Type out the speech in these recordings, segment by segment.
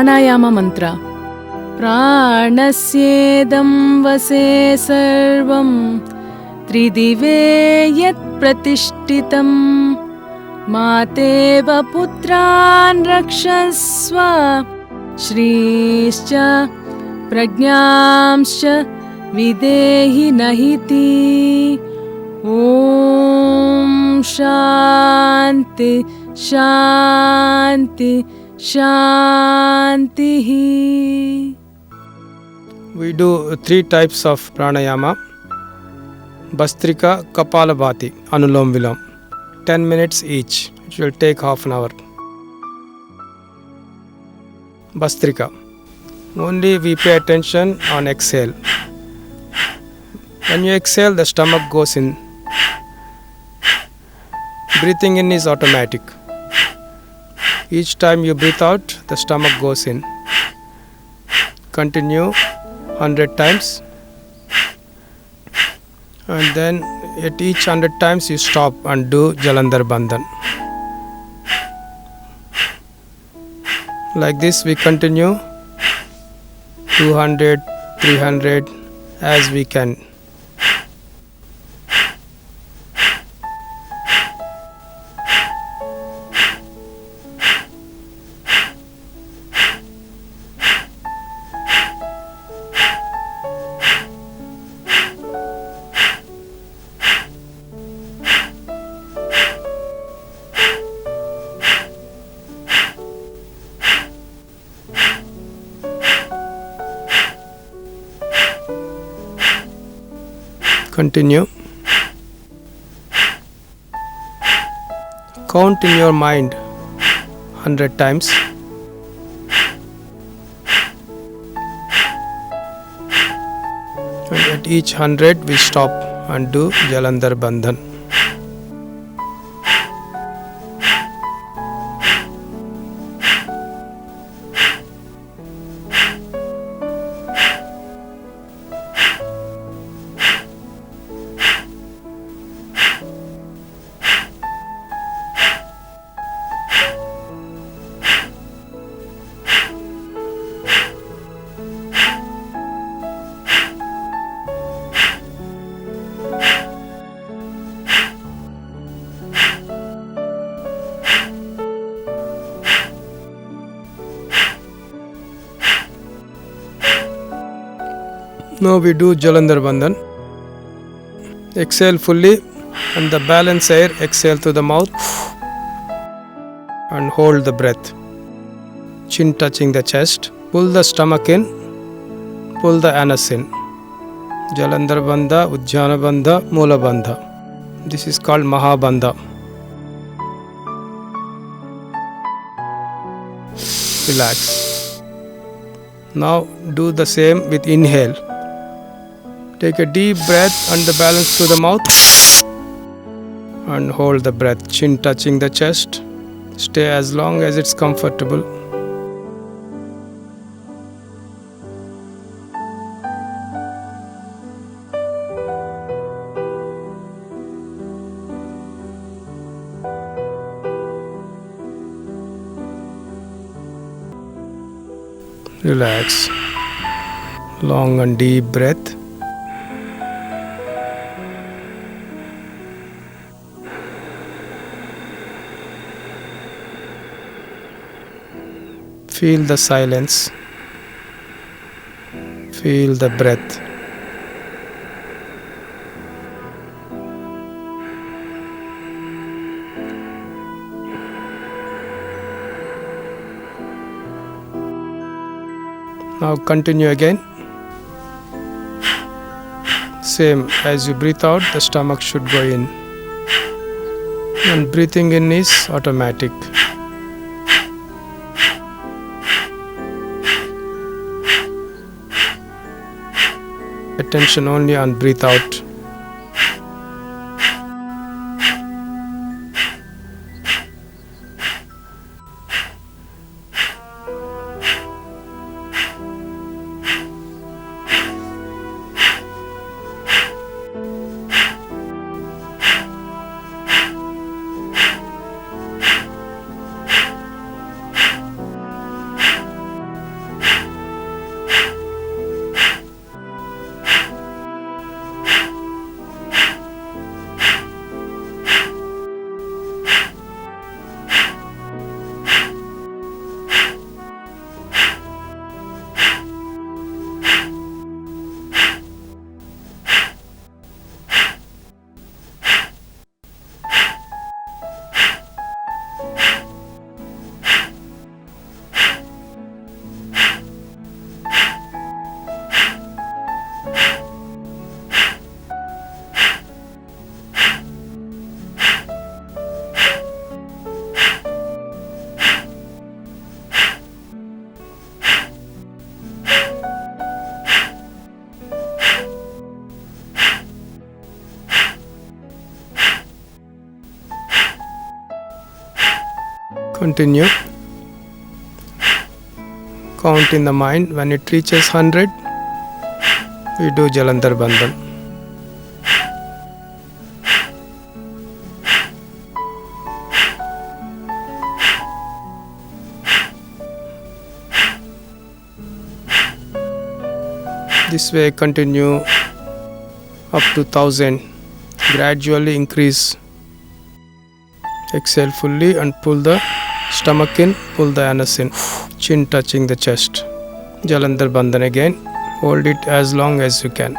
Pranayama mantra. Pranasyedam vase sarvam tridive yat pratishtitam mateva putran rakshasva shrischa prajnamscha videhi nahiti. Om Shanti Shanti Shanti. We do 3 types of pranayama. Bastrika, Kapalabhati, Anulom Vilom. 10 minutes each. It will take half an hour. Bastrika. Only we pay attention on exhale. When you exhale, the stomach goes in. Breathing in is automatic. Each time you breathe out, the stomach goes in. Continue 100 times. And then at each 100 times you stop and do Jalandhar Bandhan. Like this we continue 200, 300 as we can. Continue. Count in your mind 100 times. And at each 100 we stop and do Jalandhar Bandhan. Now we do Jalandhar Bandhan. Exhale fully and the balance air exhale through the mouth and hold the breath. Chin touching the chest. Pull the stomach in. Pull the anus in. Jalandhar Bandha, Ujjana Bandha, Mula Bandha. This is called Mahabandha. Relax. Now do the same with inhale. Take a deep breath and the balance through the mouth and hold the breath, chin touching the chest. Stay as long as it's comfortable. Relax. Long and deep breath. Feel the silence. Feel the breath. Now continue again. Same, as you breathe out, the stomach should go in. And breathing in is automatic. Attention only on breathe out. Continue. Count in the mind. When it reaches 100, we do Jalandhar Bandhan. This way continue up to 1000. Gradually increase. Exhale fully and pull the stomach in, pull the anus in. Chin touching the chest. Jalandhar Bandhan again. Hold it as long as you can.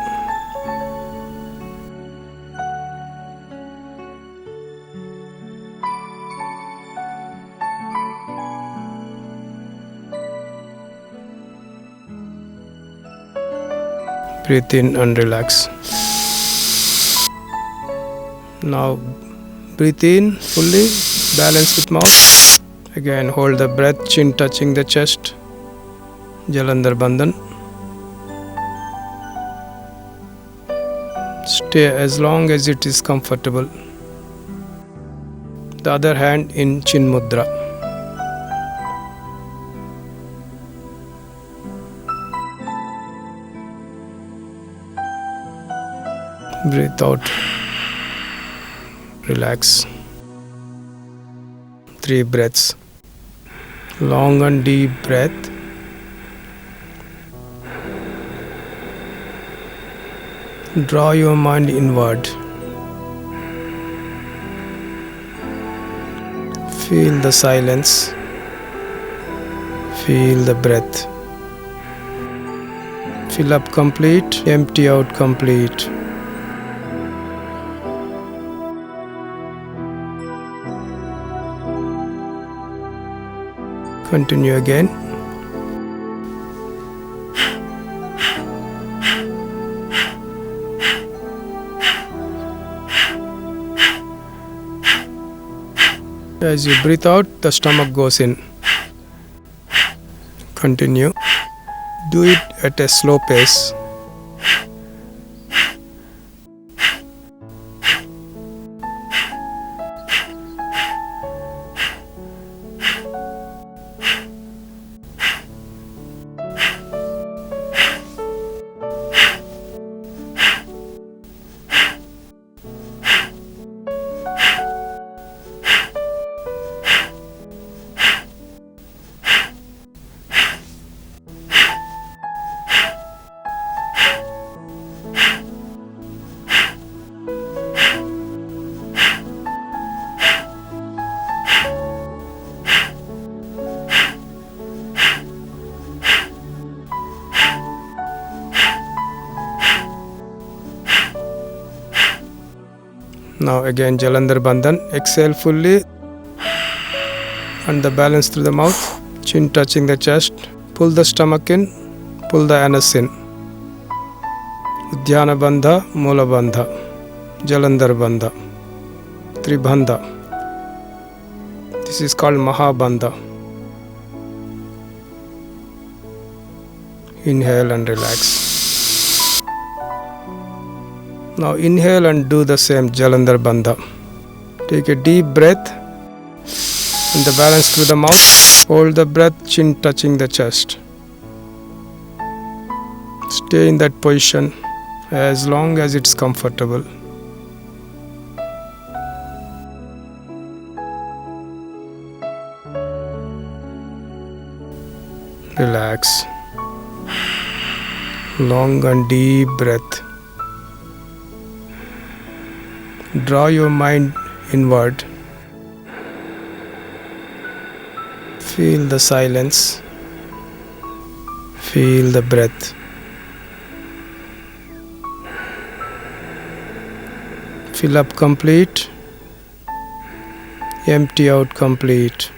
Breathe in and relax. Now breathe in fully, balance with mouth. Again hold the breath, chin touching the chest. Jalandhar Bandhan. Stay as long as it is comfortable. The other hand in Chin Mudra. Breathe out. Relax. 3 breaths. Long and deep breath. Draw your mind inward. Feel the silence. Feel the breath. Fill up complete, empty out complete. Continue again. As you breathe out, the stomach goes in. Continue. Do it at a slow pace. Now again Jalandhar Bandhan. Exhale fully and the balance through the mouth. Chin touching the chest. Pull the stomach in. Pull the anus in. Udhyana Bandha, Mula Bandha, Jalandhar Bandha, Tribandha. This is called Mahabandha. Inhale and relax. Now inhale and do the same Jalandhar Bandha. Take a deep breath and the balance through the mouth. Hold the breath, chin touching the chest. Stay in that position as long as it's comfortable. Relax. Long and deep breath. Draw your mind inward. Feel the silence. Feel the breath. Fill up complete. Empty out complete.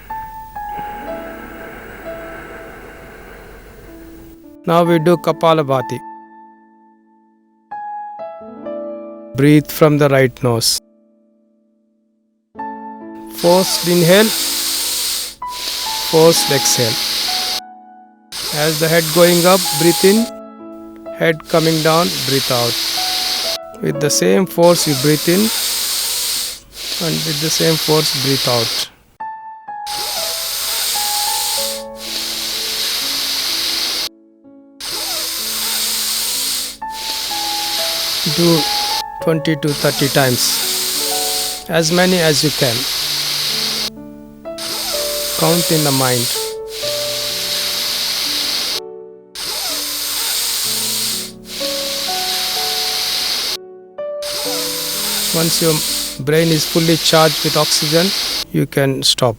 Now we do Kapalabhati. Breathe from the right nose. Forced inhale, forced exhale. As the head going up, breathe in. Head coming down, breathe out. With the same force you breathe in and with the same force breathe out. Do 20 to 30 times, as many as you can. Count in the mind. Once your brain is fully charged with oxygen, you can stop.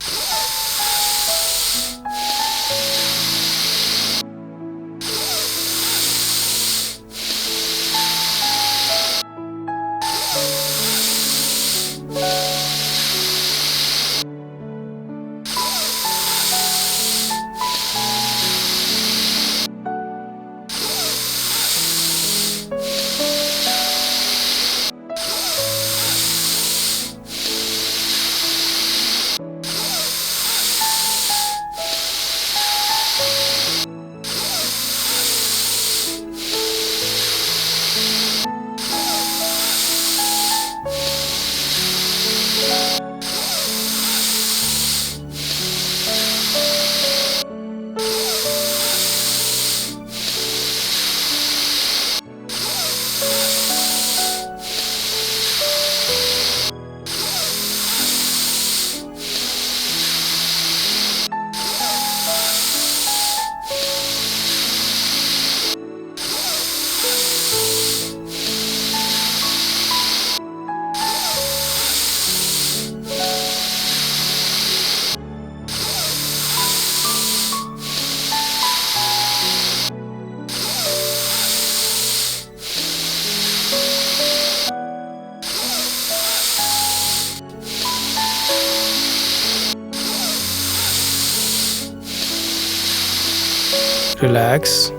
Relax.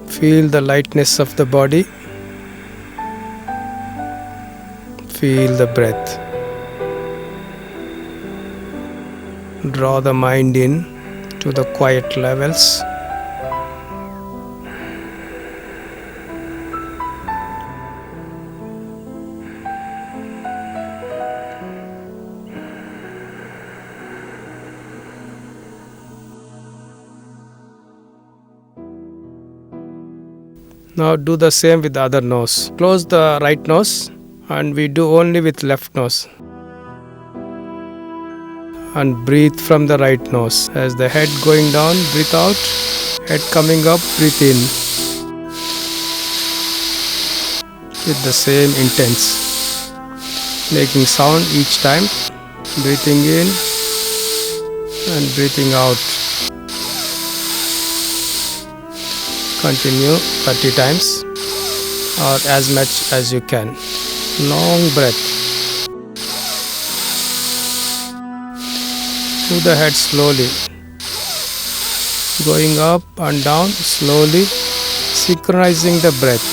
Feel the lightness of the body. Feel the breath. Draw the mind in to the quiet levels. Now do the same with the other nose. Close the right nose and we do only with left nose. And breathe from the right nose. As the head going down, breathe out. Head coming up, breathe in. With the same intense. Making sound each time. Breathing in and breathing out. Continue 30 times or as much as you can. Long breath. Move the head slowly. Going up and down slowly. Synchronizing the breath.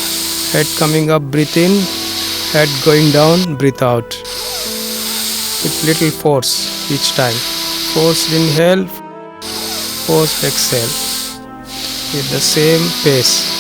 Head coming up, breathe in. Head going down, breathe out. With little force each time. Forced inhale, forced exhale. With the same pace.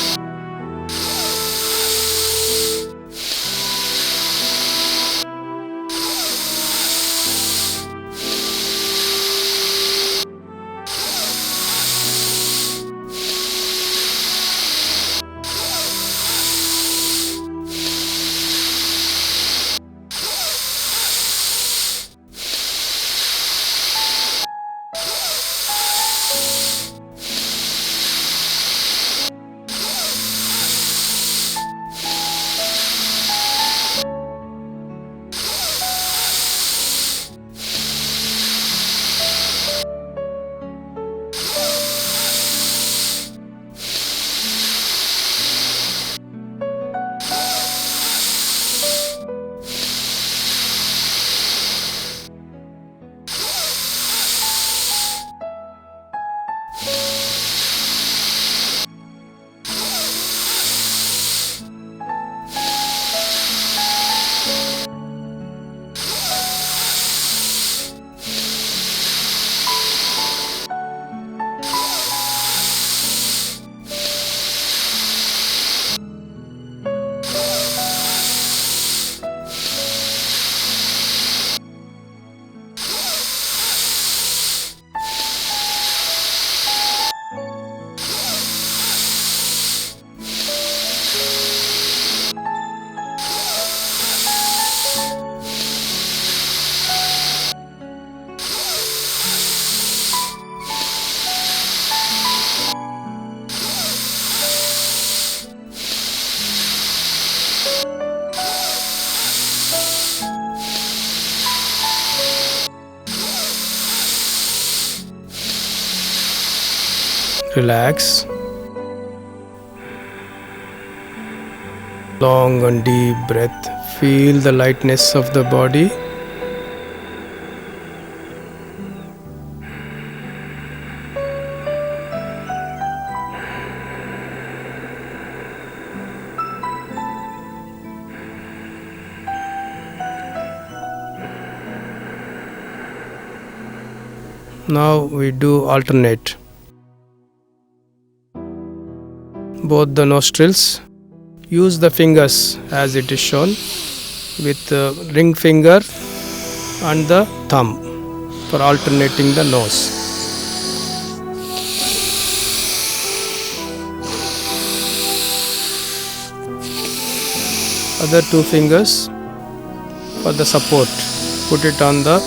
Relax. Long and deep breath. Feel the lightness of the body. Now we do alternate. Both the nostrils. Use the fingers as it is shown with the ring finger and the thumb for alternating the nose. Other two fingers for the support. Put it on the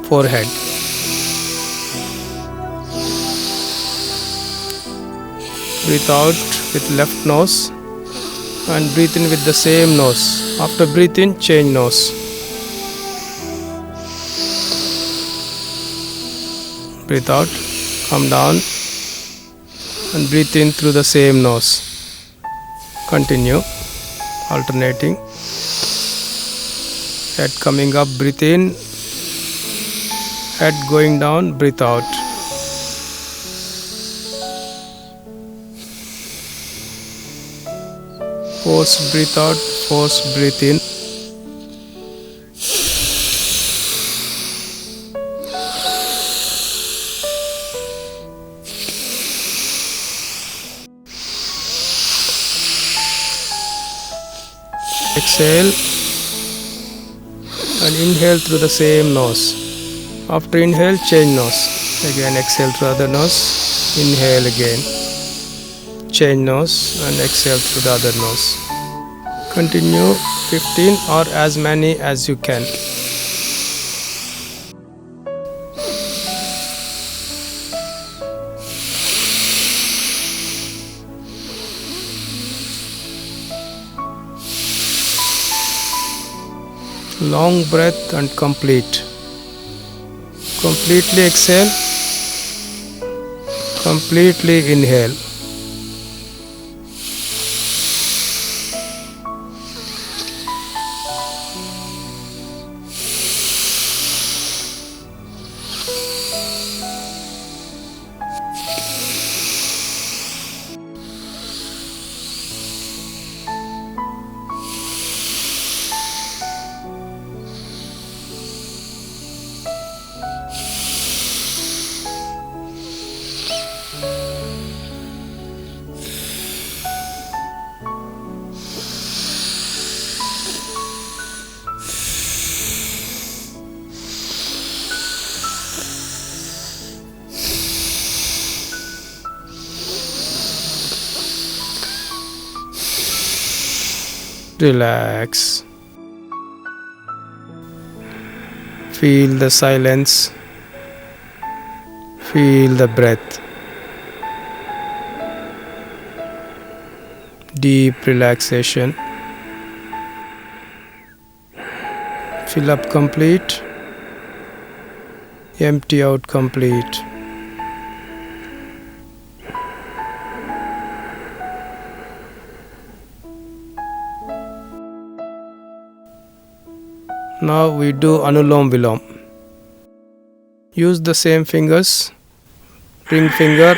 forehead. Breathe out with left nose and breathe in with the same nose. After breathe in, change nose. Breathe out, come down and breathe in through the same nose. Continue alternating. Head coming up, breathe in. Head going down, breathe out. Force breathe out, force breathe in. Exhale and inhale through the same nose. After inhale, change nose. Again exhale through other nose. Inhale again. Change nose and exhale through the other nose. Continue 15 or as many as you can. Long breath and complete. Completely exhale. Completely inhale. Relax. Feel the silence. Feel the breath. Deep relaxation. Fill up complete. Empty out complete. Now we do Anulom Vilom. Use the same fingers, ring finger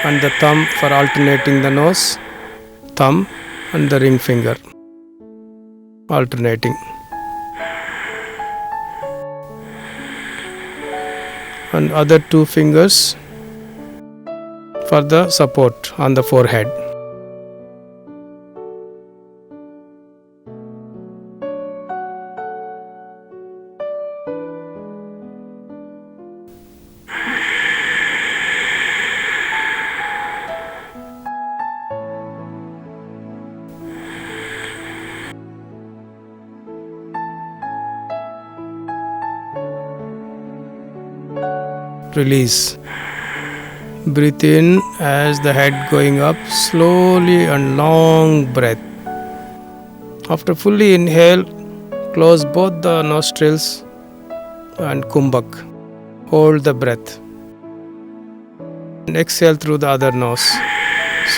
and the thumb for alternating the nose, thumb and the ring finger, alternating. And other two fingers for the support on the forehead. Release. Breathe in as the head going up, slowly and long breath. After fully inhale, close both the nostrils and kumbhak. Hold the breath. And exhale through the other nose.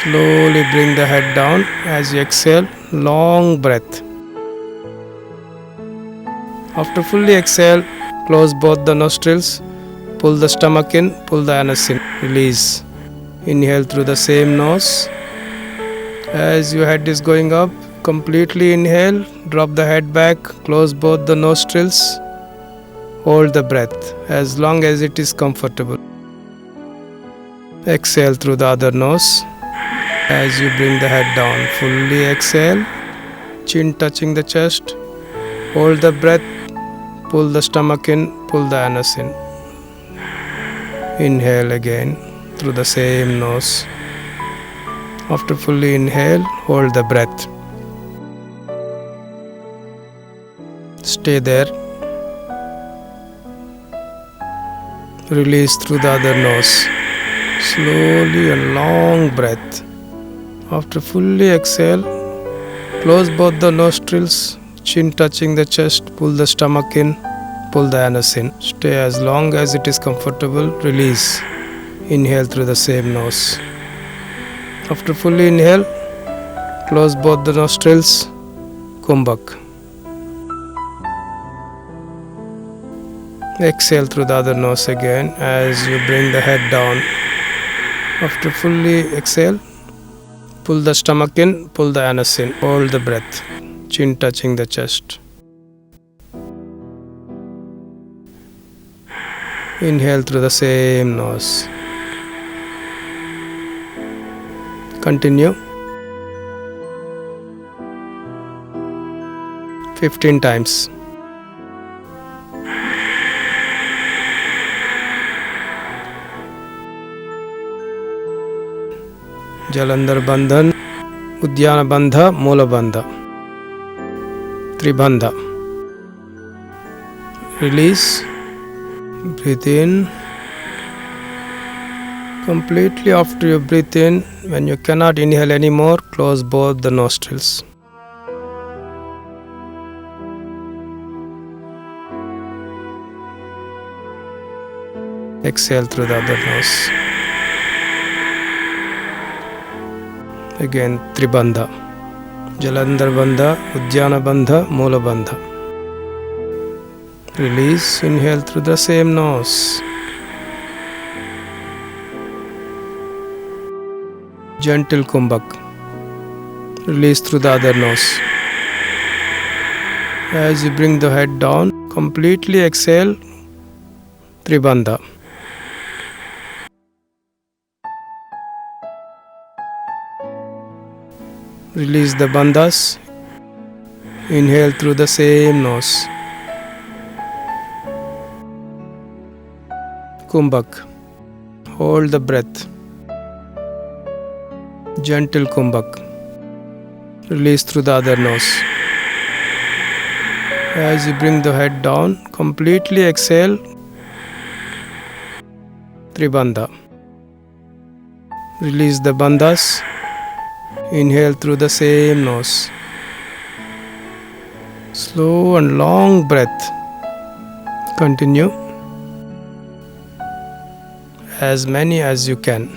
Slowly bring the head down as you exhale. Long breath. After fully exhale, close both the nostrils. Pull the stomach in, pull the anus in. Release. Inhale through the same nose. As your head is going up, completely inhale. Drop the head back. Close both the nostrils. Hold the breath as long as it is comfortable. Exhale through the other nose. As you bring the head down, fully exhale. Chin touching the chest. Hold the breath. Pull the stomach in, pull the anus in. Inhale again through the same nose. After fully inhale, hold the breath. Stay there. Release through the other nose. Slowly and long breath. After fully exhale, close both the nostrils, chin touching the chest, pull the stomach in, pull the anus in. Stay as long as it is comfortable. Release. Inhale through the same nose. After fully inhale, close both the nostrils, Kumbhak. Exhale through the other nose again as you bring the head down. After fully exhale, pull the stomach in, pull the anus in. Hold the breath, chin touching the chest. Inhale through the same nose. Continue 15 times. Jalandhar Bandhan, Udyana Bandha, Moola Bandha. Tribandha. Release. Breathe in. Completely after you breathe in, when you cannot inhale anymore, close both the nostrils. Exhale through the other nose. Again, Tribandha. Jalandhar Bandha, Udyana Bandha, Moola Bandha. Release, inhale through the same nose. Gentle Kumbhak. Release through the other nose. As you bring the head down, completely exhale, Tribandha. Release the bandhas. Inhale through the same nose. Kumbhak. Hold the breath. Gentle Kumbhak. Release through the other nose. As you bring the head down, completely exhale, Tribandha. Release the bandhas. Inhale through the same nose. Slow and long breath. Continue as many as you can.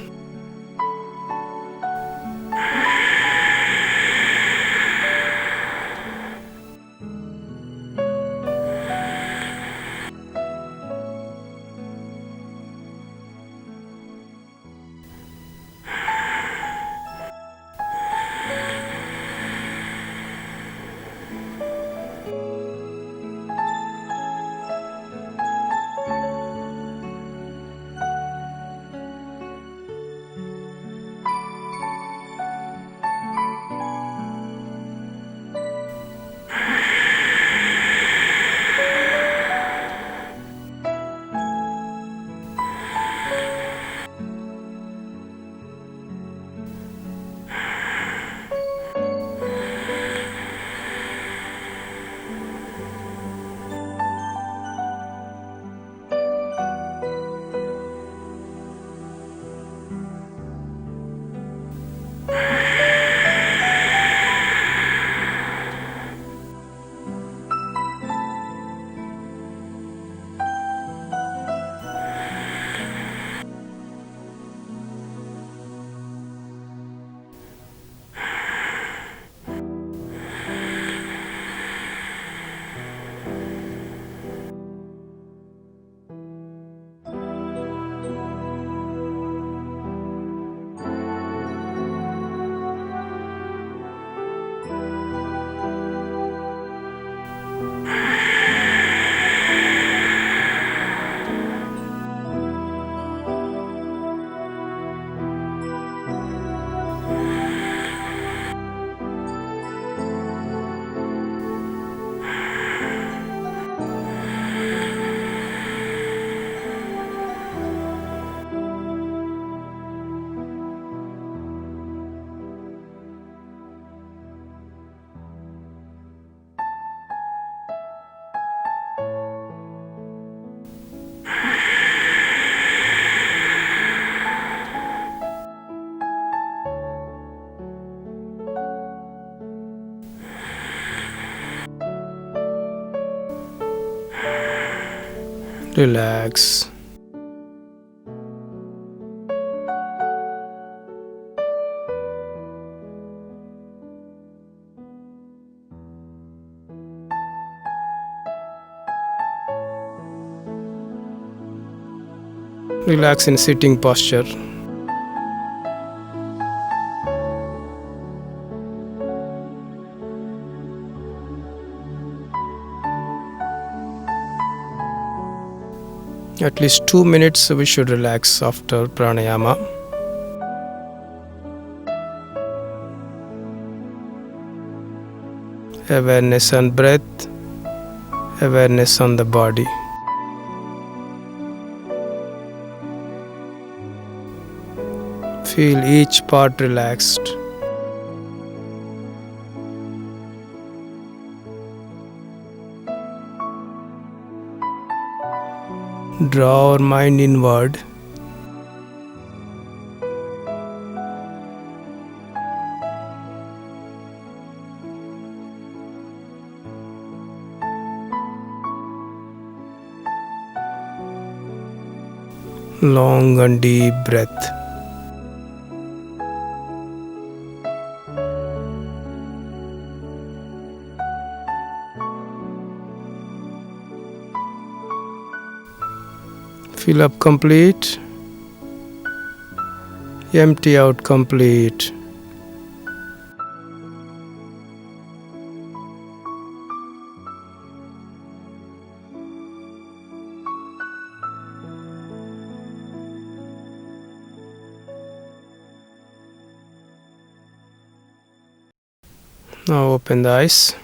Relax. Relax in sitting posture. At least 2 minutes we should relax after pranayama. Awareness on breath, awareness on the body. Feel each part relaxed. Draw our mind inward. Long and deep breath. Fill up complete. Empty out complete. Now open the eyes.